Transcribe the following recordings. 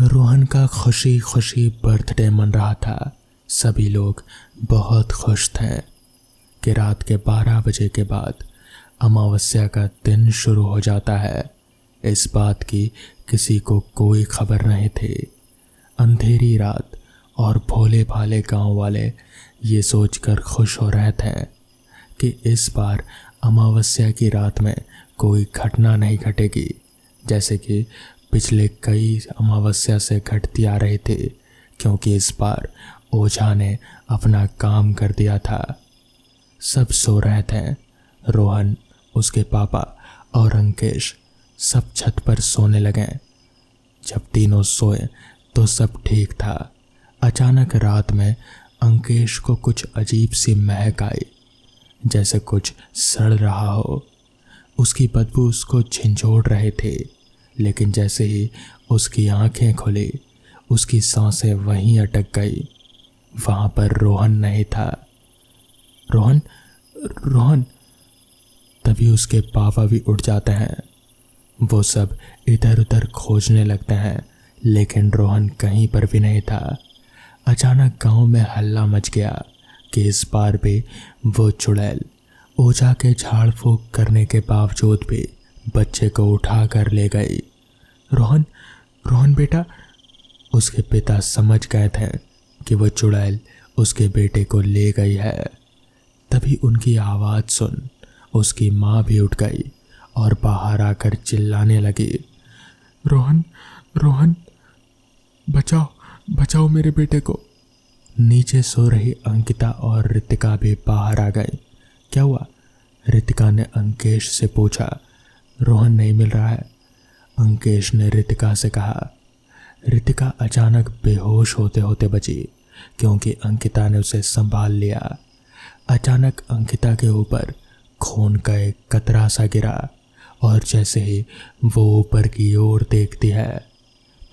रोहन का खुशी खुशी बर्थडे मन रहा था। सभी लोग बहुत खुश थे कि रात के 12 बजे के बाद अमावस्या का दिन शुरू हो जाता है। इस बात की किसी को कोई खबर नहीं थी। अंधेरी रात और भोले भाले गांव वाले ये सोचकर खुश हो रहे थे कि इस बार अमावस्या की रात में कोई घटना नहीं घटेगी, जैसे कि पिछले कई अमावस्या से घटती आ रही थी, क्योंकि इस बार ओझा ने अपना काम कर दिया था। सब सो रहे थे। रोहन, उसके पापा और अंकेश सब छत पर सोने लगे। जब तीनों सोए तो सब ठीक था। अचानक रात में अंकेश को कुछ अजीब सी महक आई, जैसे कुछ सड़ रहा हो। उसकी बदबू उसको झंझोड़ रहे थे, लेकिन जैसे ही उसकी आंखें खुली, उसकी सांसें वहीं अटक गई। वहां पर रोहन नहीं था। रोहन, रोहन। तभी उसके पापा भी उठ जाते हैं। वो सब इधर उधर खोजने लगते हैं, लेकिन रोहन कहीं पर भी नहीं था। अचानक गांव में हल्ला मच गया कि इस बार भी वो चुड़ैल ओझा के झाड़ फूंक करने के बावजूद भी बच्चे को उठा कर ले गई। रोहन, रोहन बेटा। उसके पिता समझ गए थे कि वो चुड़ैल उसके बेटे को ले गई है। तभी उनकी आवाज़ सुन उसकी माँ भी उठ गई और बाहर आकर चिल्लाने लगी, रोहन, रोहन, बचाओ, बचाओ मेरे बेटे को। नीचे सो रही अंकिता और रितिका भी बाहर आ गई। क्या हुआ? रितिका ने अंकेश से पूछा। रोहन नहीं मिल रहा है, अंकेश ने रितिका से कहा। रितिका अचानक बेहोश होते होते बची, क्योंकि अंकिता ने उसे संभाल लिया। अचानक अंकिता के ऊपर खून का एक कतरा सा गिरा, और जैसे ही वो ऊपर की ओर देखती है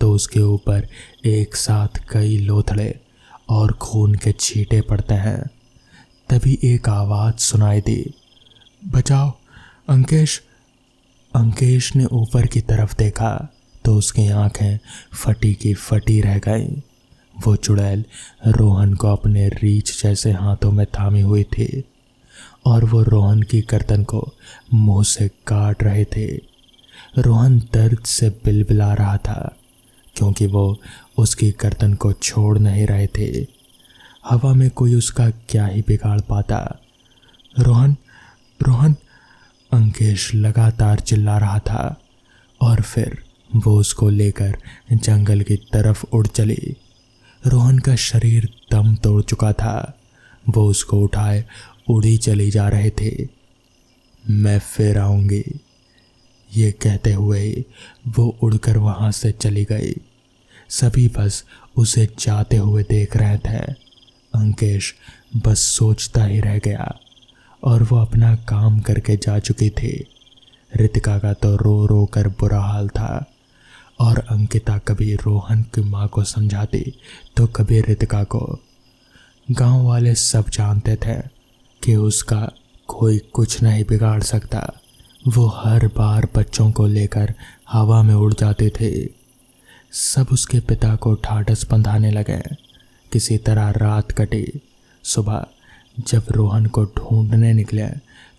तो उसके ऊपर एक साथ कई लोथड़े और खून के छींटे पड़ते हैं। तभी एक आवाज़ सुनाई दी, बचाओ अंकेश। अंकेश ने ऊपर की तरफ देखा तो उसकी आंखें फटी की फटी रह गईं। वो चुड़ैल रोहन को अपने रीछ जैसे हाथों में थामी हुई थी और वो रोहन की गर्दन को मुंह से काट रहे थे। रोहन दर्द से बिलबिला रहा था, क्योंकि वो उसकी गर्दन को छोड़ नहीं रहे थे। हवा में कोई उसका क्या ही बिगाड़ पाता। रोहन, रोहन, अंकेश लगातार चिल्ला रहा था, और फिर वो उसको लेकर जंगल की तरफ उड़ चली। रोहन का शरीर दम तोड़ चुका था। वो उसको उठाए उड़ी चली जा रहे थे। मैं फिर आऊंगी, ये कहते हुए वो उड़कर वहां से चली गई। सभी बस उसे जाते हुए देख रहे थे। अंकेश बस सोचता ही रह गया, और वो अपना काम करके जा चुकी थी। रितिका का तो रो रो कर बुरा हाल था, और अंकिता कभी रोहन की माँ को समझाती तो कभी रितिका को। गांव वाले सब जानते थे कि उसका कोई कुछ नहीं बिगाड़ सकता। वो हर बार बच्चों को लेकर हवा में उड़ जाते थे। सब उसके पिता को ढाढ़स बंधाने लगे। किसी तरह रात कटी। सुबह जब रोहन को ढूंढने निकले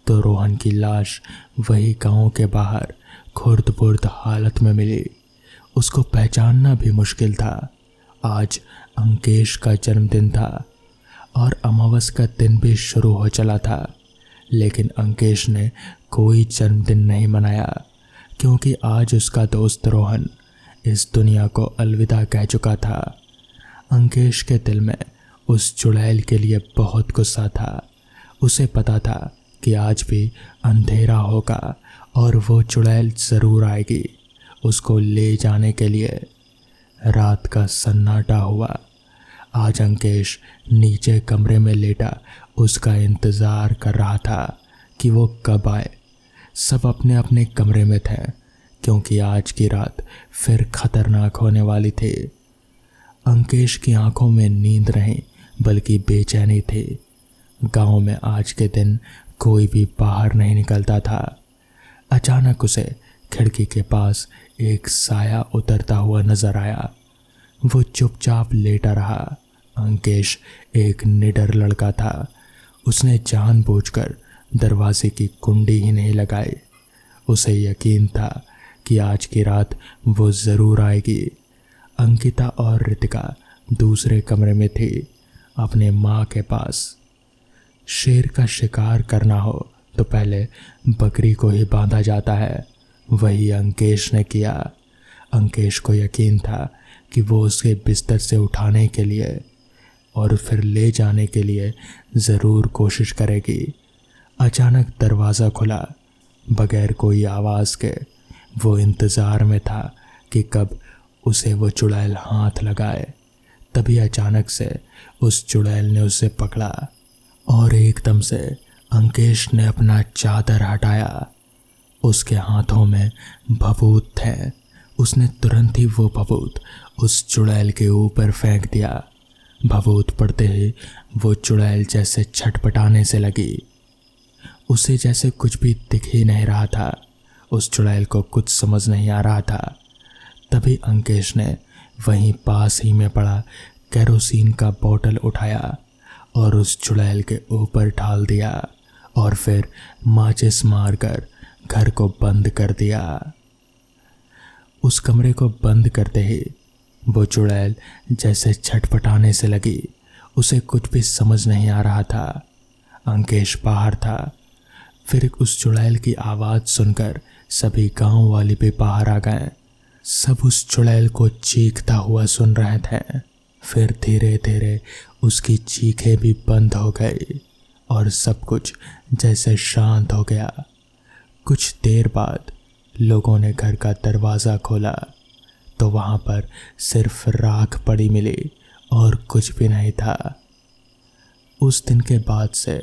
तो रोहन की लाश वही गांव के बाहर खुर्द-बुर्द हालत में मिली। उसको पहचानना भी मुश्किल था। आज अंकेश का जन्मदिन था और अमावस का दिन भी शुरू हो चला था, लेकिन अंकेश ने कोई जन्मदिन नहीं मनाया, क्योंकि आज उसका दोस्त रोहन इस दुनिया को अलविदा कह चुका था। अंकेश के दिल में उस चुड़ैल के लिए बहुत गुस्सा था। उसे पता था कि आज भी अंधेरा होगा और वो चुड़ैल ज़रूर आएगी उसको ले जाने के लिए। रात का सन्नाटा हुआ। आज अंकेश नीचे कमरे में लेटा उसका इंतज़ार कर रहा था कि वो कब आए। सब अपने अपने कमरे में थे, क्योंकि आज की रात फिर खतरनाक होने वाली थी। अंकेश की आंखों में नींद नहीं, बल्कि बेचैनी थी। गांव में आज के दिन कोई भी बाहर नहीं निकलता था। अचानक उसे खिड़की के पास एक साया उतरता हुआ नजर आया। वो चुपचाप लेटा रहा। अंकेश एक निडर लड़का था। उसने जानबूझकर दरवाजे की कुंडी ही नहीं लगाई। उसे यकीन था कि आज की रात वो ज़रूर आएगी। अंकिता और रितिका दूसरे कमरे में थी, अपने माँ के पास। शेर का शिकार करना हो तो पहले बकरी को ही बांधा जाता है। वही अंकेश ने किया। अंकेश को यकीन था कि वो उसे बिस्तर से उठाने के लिए और फिर ले जाने के लिए ज़रूर कोशिश करेगी। अचानक दरवाज़ा खुला। बगैर कोई आवाज़ के वो इंतज़ार में था कि कब उसे वो चुड़ैल हाथ लगाए। तभी अचानक से उस चुड़ैल ने उसे पकड़ा और एकदम से अंकेश ने अपना चादर हटाया। उसके हाथों में भभूत थे। उसने तुरंत ही वो भभूत उस चुड़ैल के ऊपर फेंक दिया। भभूत पड़ते ही वो चुड़ैल जैसे छटपटाने से लगी। उसे जैसे कुछ भी दिख ही नहीं रहा था। उस चुड़ैल को कुछ समझ नहीं आ रहा था। तभी अंकेश ने वहीं पास ही में पड़ा केरोसिन का बोतल उठाया और उस चुड़ैल के ऊपर डाल दिया और फिर माचिस मारकर घर को बंद कर दिया। उस कमरे को बंद करते ही वो चुड़ैल जैसे छटपटाने से लगी। उसे कुछ भी समझ नहीं आ रहा था। अंकेश बाहर था। फिर उस चुड़ैल की आवाज़ सुनकर सभी गांव वाले भी बाहर आ गए। सब उस चुड़ैल को चीखता हुआ सुन रहे थे। फिर धीरे धीरे उसकी चीखें भी बंद हो गई और सब कुछ जैसे शांत हो गया। कुछ देर बाद लोगों ने घर का दरवाज़ा खोला तो वहाँ पर सिर्फ राख पड़ी मिली और कुछ भी नहीं था। उस दिन के बाद से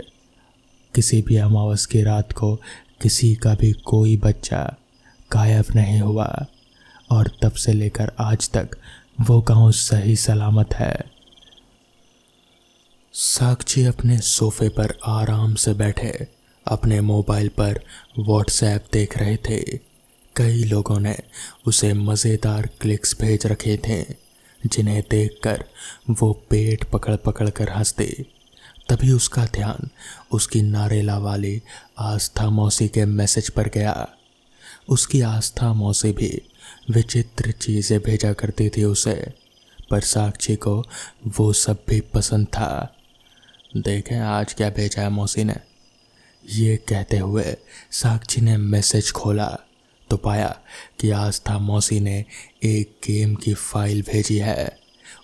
किसी भी अमावस की रात को किसी का भी कोई बच्चा गायब नहीं हुआ और तब से लेकर आज तक वो गांव सही सलामत है। साक्षी अपने सोफे पर आराम से बैठे अपने मोबाइल पर व्हाट्सएप देख रहे थे। कई लोगों ने उसे मज़ेदार क्लिक्स भेज रखे थे जिन्हें देखकर वो पेट पकड़ पकड़ कर हंसते। तभी उसका ध्यान उसकी नारेला वाली आस्था मौसी के मैसेज पर गया। उसकी आस्था मौसी भी विचित्र चीज़ें भेजा करती थी उसे, पर साक्षी को वो सब भी पसंद था। देखें आज क्या भेजा है मौसी ने। ये कहते हुए साक्षी ने मैसेज खोला तो पाया कि आस्था मौसी ने एक गेम की फाइल भेजी है।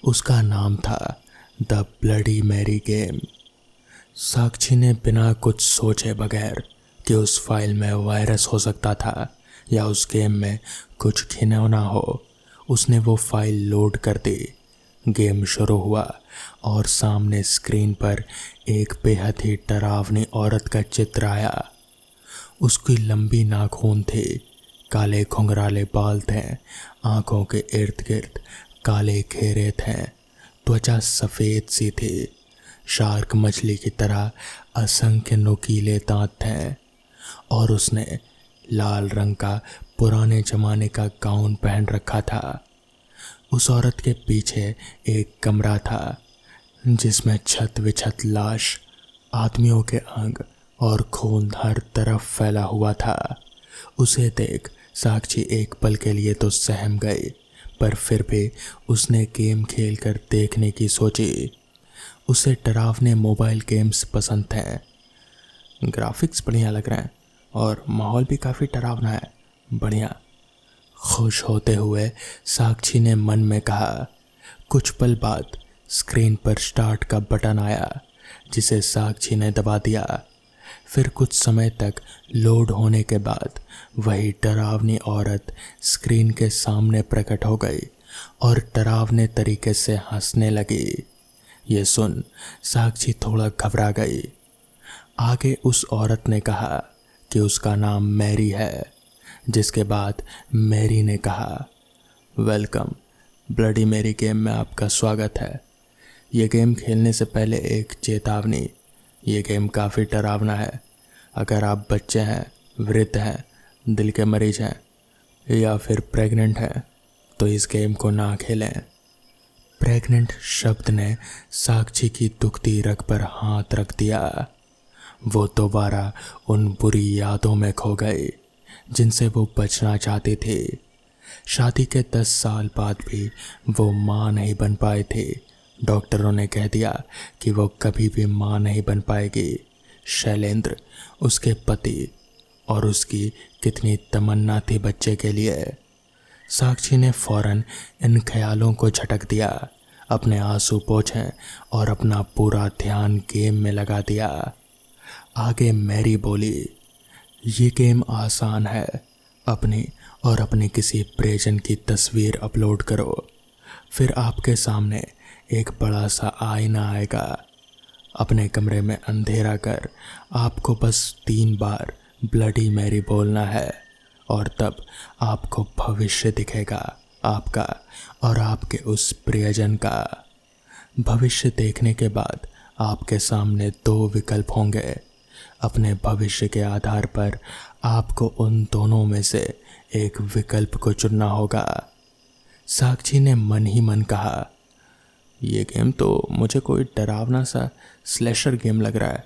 उसका नाम था द ब्लडी मैरी गेम। साक्षी ने बिना कुछ सोचे बगैर कि उस फाइल में वायरस हो सकता था या उस गेम में कुछ घिनौना हो, उसने वो फाइल लोड कर दी। गेम शुरू हुआ और सामने स्क्रीन पर एक बेहद ही डरावनी औरत का चित्र आया। उसकी लंबी नाखून थी, काले घुंघराले बाल थे, आंखों के इर्द गिर्द काले घेरे थे, त्वचा सफ़ेद सी थी, शार्क मछली की तरह असंख्य नुकीले दांत थे और उसने लाल रंग का पुराने ज़माने का गाउन पहन रखा था। उस औरत के पीछे एक कमरा था जिसमें छत विछत लाश, आदमियों के अंग और खून हर तरफ फैला हुआ था। उसे देख साक्षी एक पल के लिए तो सहम गई, पर फिर भी उसने गेम खेलकर देखने की सोची। उसे डरावने मोबाइल गेम्स पसंद थे। ग्राफिक्स बढ़िया लग रहे हैं और माहौल भी काफ़ी डरावना है, बढ़िया। खुश होते हुए साक्षी ने मन में कहा। कुछ पल बाद स्क्रीन पर स्टार्ट का बटन आया जिसे साक्षी ने दबा दिया। फिर कुछ समय तक लोड होने के बाद वही डरावनी औरत स्क्रीन के सामने प्रकट हो गई और डरावने तरीके से हंसने लगी। ये सुन साक्षी थोड़ा घबरा गई। आगे उस औरत ने कहा कि उसका नाम मैरी है, जिसके बाद मैरी ने कहा, वेलकम, ब्लडी मैरी गेम में आपका स्वागत है। ये गेम खेलने से पहले एक चेतावनी, ये गेम काफ़ी डरावना है। अगर आप बच्चे हैं, वृद्ध हैं, दिल के मरीज हैं या फिर प्रेग्नेंट हैं तो इस गेम को ना खेलें। प्रेग्नेंट शब्द ने साक्षी की दुखती रग पर हाथ रख दिया। वो दोबारा उन बुरी यादों में खो गई जिनसे वो बचना चाहती थी। शादी के 10 साल बाद भी वो माँ नहीं बन पाए थे। डॉक्टरों ने कह दिया कि वो कभी भी माँ नहीं बन पाएगी। शैलेंद्र, उसके पति, और उसकी कितनी तमन्ना थी बच्चे के लिए। साक्षी ने फौरन इन ख्यालों को झटक दिया, अपने आंसू पोंछे और अपना पूरा ध्यान गेम में लगा दिया। आगे मैरी बोली, ये गेम आसान है। अपनी और अपने किसी प्रियजन की तस्वीर अपलोड करो, फिर आपके सामने एक बड़ा सा आईना आएगा। अपने कमरे में अंधेरा कर आपको बस 3 बार ब्लडी मैरी बोलना है और तब आपको भविष्य दिखेगा, आपका और आपके उस प्रियजन का। भविष्य देखने के बाद आपके सामने 2 विकल्प होंगे। अपने भविष्य के आधार पर आपको उन दोनों में से एक विकल्प को चुनना होगा। साक्षी ने मन ही मन कहा, ये गेम तो मुझे कोई डरावना सा स्लैशर गेम लग रहा है,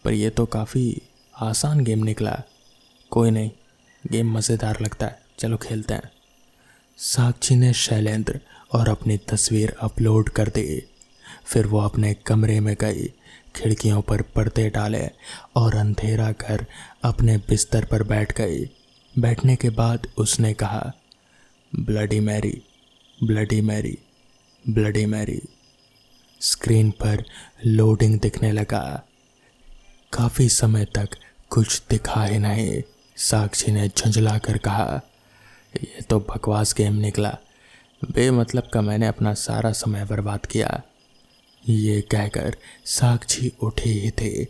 पर यह तो काफ़ी आसान गेम निकला। कोई नहीं, गेम मज़ेदार लगता है, चलो खेलते हैं। साक्षी ने शैलेंद्र और अपनी तस्वीर अपलोड कर दी। फिर वो अपने कमरे में गई, खिड़कियों पर पर्दे डाले और अंधेरा कर अपने बिस्तर पर बैठ गई। बैठने के बाद उसने कहा, bloody Mary, bloody Mary, bloody Mary. Screen पर लोडिंग दिखने लगा। काफ़ी समय तक कुछ दिखा ही नहीं। साक्षी ने झुंझला कर कहा, ये तो बकवास गेम निकला, बेमतलब का मैंने अपना सारा समय बर्बाद किया। ये कहकर साक्षी उठी ही थी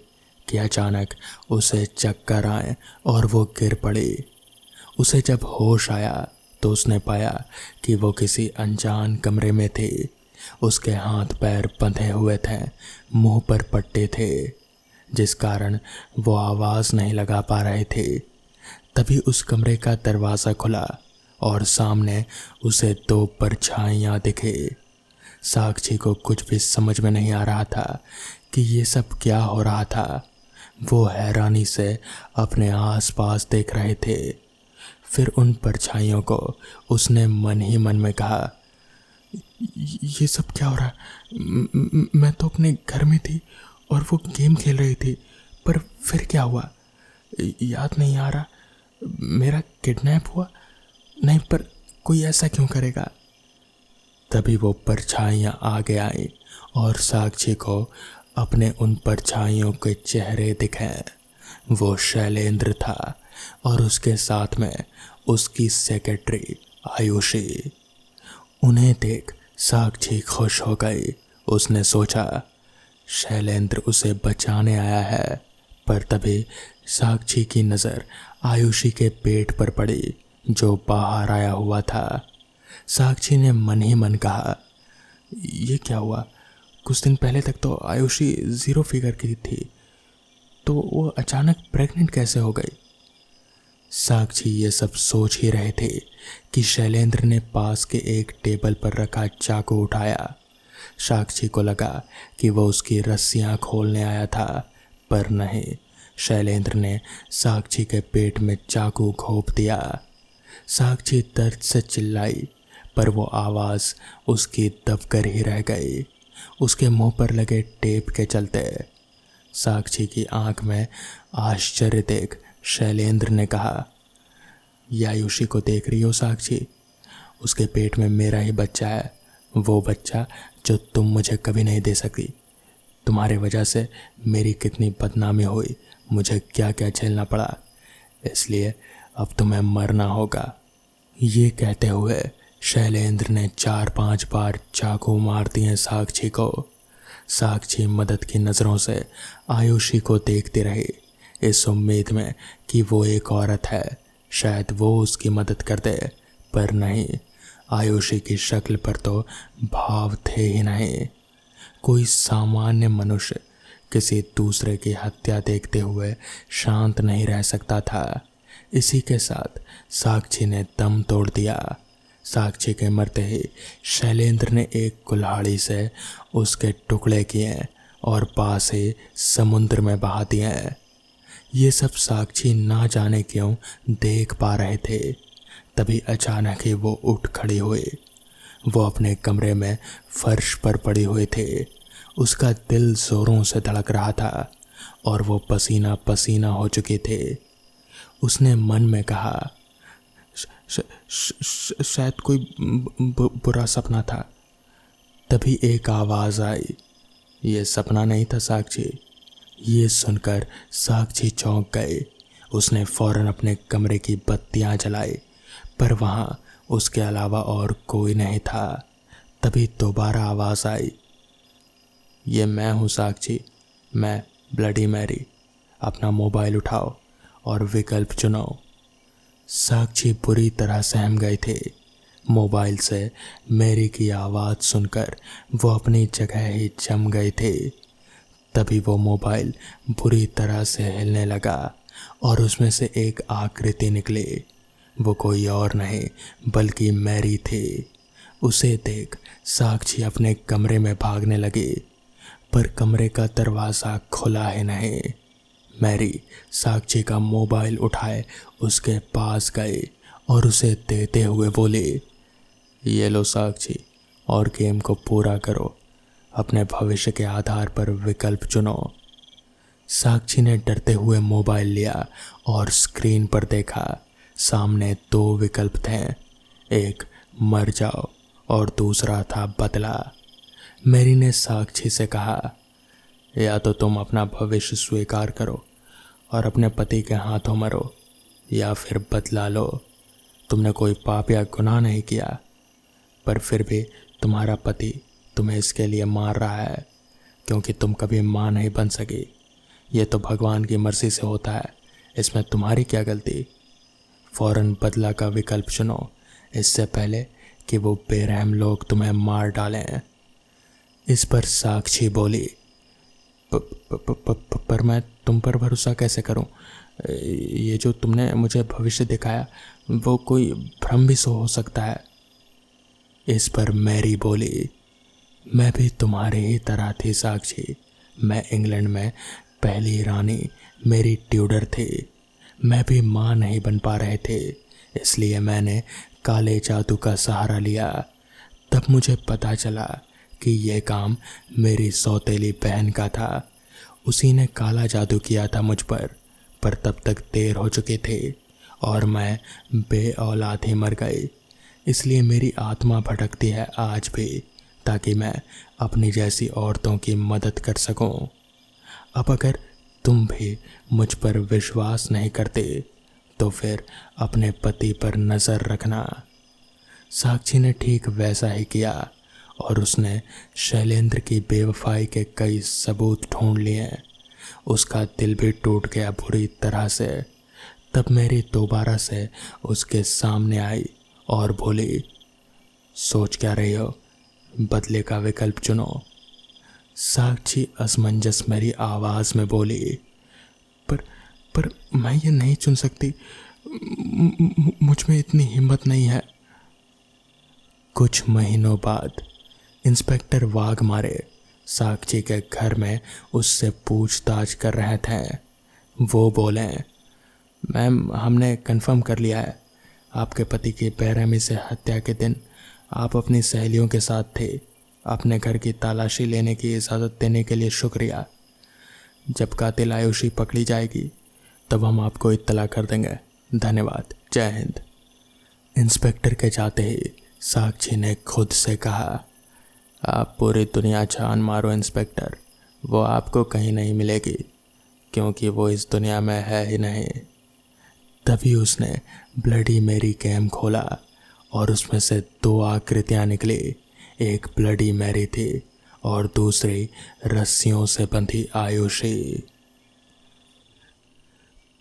कि अचानक उसे चक्कर आए और वो गिर पड़ी। उसे जब होश आया तो उसने पाया कि वो किसी अनजान कमरे में थी। उसके हाथ पैर बंधे हुए थे, मुंह पर पट्टे थे, जिस कारण वो आवाज़ नहीं लगा पा रहे थे। तभी उस कमरे का दरवाज़ा खुला और सामने उसे 2 परछाइयाँ दिखे। साक्षी को कुछ भी समझ में नहीं आ रहा था कि ये सब क्या हो रहा था। वो हैरानी से अपने आसपास देख रहे थे। फिर उन परछाइयों को उसने मन ही मन में कहा, ये सब क्या हो रहा है? मैं तो अपने घर में थी और वो गेम खेल रही थी, पर फिर क्या हुआ? याद नहीं आ रहा। मेरा किडनैप हुआ? नहीं, पर कोई ऐसा क्यों करेगा? तभी वो परछाइयाँ आगे आई और साक्षी को अपने उन परछाइयों के चेहरे दिखे। वो शैलेंद्र था और उसके साथ में उसकी सेक्रेटरी आयुषी। उन्हें देख साक्षी खुश हो गई। उसने सोचा शैलेंद्र उसे बचाने आया है। पर तभी साक्षी की नज़र आयुषी के पेट पर पड़ी जो बाहर आया हुआ था। साक्षी ने मन ही मन कहा, ये क्या हुआ? कुछ दिन पहले तक तो आयुषी 0 फिगर की थी, तो वो अचानक प्रेग्नेंट कैसे हो गई? साक्षी ये सब सोच ही रहे थे कि शैलेंद्र ने पास के एक टेबल पर रखा चाकू उठाया। साक्षी को लगा कि वो उसकी रस्सियां खोलने आया था, पर नहीं, शैलेंद्र ने साक्षी के पेट में चाकू घोंप दिया। साक्षी दर्द से चिल्लाई, पर वो आवाज़ उसकी दबकर ही रह गई, उसके मुंह पर लगे टेप के चलते। साक्षी की आंख में आश्चर्य देख शैलेंद्र ने कहा, या आयुषी को देख रही हो साक्षी? उसके पेट में मेरा ही बच्चा है, वो बच्चा जो तुम मुझे कभी नहीं दे सकी। तुम्हारे वजह से मेरी कितनी बदनामी हुई, मुझे क्या क्या झेलना पड़ा, इसलिए अब तुम्हें मरना होगा। ये कहते हुए शैलेंद्र ने 4-5 बार चाकू मार दिए साक्षी को। साक्षी मदद की नज़रों से आयुषी को देखती रही, इस उम्मीद में कि वो एक औरत है, शायद वो उसकी मदद कर दे। पर नहीं, आयुषी की शक्ल पर तो भाव थे ही नहीं। कोई सामान्य मनुष्य किसी दूसरे की हत्या देखते हुए शांत नहीं रह सकता था। इसी के साथ साक्षी ने दम तोड़ दिया। साक्षी के मरते ही शैलेंद्र ने एक कुल्हाड़ी से उसके टुकड़े किए और पास ही समुद्र में बहा दिए। ये सब साक्षी ना जाने क्यों देख पा रहे थे। तभी अचानक ही वो उठ खड़ी हुई। वो अपने कमरे में फर्श पर पड़ी हुई थी। उसका दिल जोरों से धड़क रहा था और वो पसीना पसीना हो चुकी थी। उसने मन में कहा, शायद कोई बुरा सपना था। तभी एक आवाज़ आई, ये सपना नहीं था साक्षी। ये सुनकर साक्षी चौंक गए। उसने फौरन अपने कमरे की बत्तियां जलाई, पर वहाँ उसके अलावा और कोई नहीं था। तभी दोबारा आवाज़ आई, ये मैं हूँ साक्षी, मैं ब्लडी मैरी। अपना मोबाइल उठाओ और विकल्प चुनो। साक्षी बुरी तरह सहम गए थे। मोबाइल से मैरी की आवाज़ सुनकर वो अपनी जगह ही जम गए थे। तभी वो मोबाइल बुरी तरह से हिलने लगा और उसमें से एक आकृति निकली। वो कोई और नहीं बल्कि मैरी थी। उसे देख साक्षी अपने कमरे में भागने लगी, पर कमरे का दरवाज़ा खुला ही नहीं। मैरी साक्षी का मोबाइल उठाए उसके पास गए और उसे देते हुए बोली, ये लो साक्षी, और गेम को पूरा करो। अपने भविष्य के आधार पर विकल्प चुनो। साक्षी ने डरते हुए मोबाइल लिया और स्क्रीन पर देखा। सामने 2 विकल्प थे, एक मर जाओ और दूसरा था बदला। मैरी ने साक्षी से कहा, या तो तुम अपना भविष्य स्वीकार करो और अपने पति के हाथों मरो, या फिर बदला लो। तुमने कोई पाप या गुनाह नहीं किया, पर फिर भी तुम्हारा पति तुम्हें इसके लिए मार रहा है, क्योंकि तुम कभी मां नहीं बन सकी। ये तो भगवान की मर्जी से होता है, इसमें तुम्हारी क्या गलती। फौरन बदला का विकल्प चुनो, इससे पहले कि वो बेरहम लोग तुम्हें मार डालें। इस पर साक्षी बोली, पर मैं तुम पर भरोसा कैसे करूं? ये जो तुमने मुझे भविष्य दिखाया वो कोई भ्रम भी सो हो सकता है। इस पर मैरी बोली, मैं भी तुम्हारी ही तरह थी साक्षी। मैं इंग्लैंड में पहली रानी मेरी ट्यूडर थी। मैं भी मां नहीं बन पा रहे थे, इसलिए मैंने काले जादू का सहारा लिया। तब मुझे पता चला कि यह काम मेरी सौतेली बहन का था। उसी ने काला जादू किया था मुझ पर तब तक देर हो चुकी थी और मैं बे औलाद ही मर गई। इसलिए मेरी आत्मा भटकती है आज भी, ताकि मैं अपनी जैसी औरतों की मदद कर सकूं। अब अगर तुम भी मुझ पर विश्वास नहीं करते तो फिर अपने पति पर नज़र रखना। साक्षी ने ठीक वैसा ही किया और उसने शैलेंद्र की बेवफाई के कई सबूत ढूंढ लिए। उसका दिल भी टूट गया बुरी तरह से। तब मेरी दोबारा से उसके सामने आई और बोली, सोच क्या रही हो? बदले का विकल्प चुनो। साक्षी असमंजस मेरी आवाज़ में बोली, पर मैं ये नहीं चुन सकती। मुझ में इतनी हिम्मत नहीं है। कुछ महीनों बाद इंस्पेक्टर वाघमारे साक्षी के घर में उससे पूछताछ कर रहे थे। वो बोले, मैम, हमने कंफर्म कर लिया है, आपके पति की बेरहमी से हत्या के दिन आप अपनी सहेलियों के साथ थे। अपने घर की तलाशी लेने की इजाज़त देने के लिए शुक्रिया। जब कातिल आयुषी पकड़ी जाएगी तब हम आपको इत्तला कर देंगे। धन्यवाद। जय हिंद। इंस्पेक्टर के जाते ही साक्षी ने खुद से कहा, आप पूरी दुनिया छान मारो इंस्पेक्टर, वो आपको कहीं नहीं मिलेगी, क्योंकि वो इस दुनिया में है ही नहीं। तभी उसने ब्लडी मैरी गेम खोला और उसमें से 2 आकृतियां निकली। एक ब्लडी मैरी थी और दूसरी रस्सियों से बंधी आयुषी।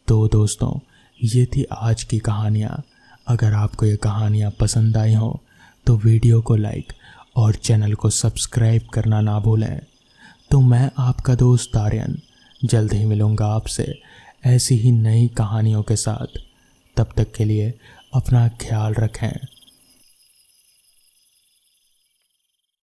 तो दोस्तों, ये थी आज की कहानियाँ। अगर आपको ये कहानियाँ पसंद आई हों तो वीडियो को लाइक और चैनल को सब्सक्राइब करना ना भूलें। तो मैं आपका दोस्त आर्यन जल्द ही मिलूँगा आपसे ऐसी ही नई कहानियों के साथ। तब तक के लिए अपना ख्याल रखें।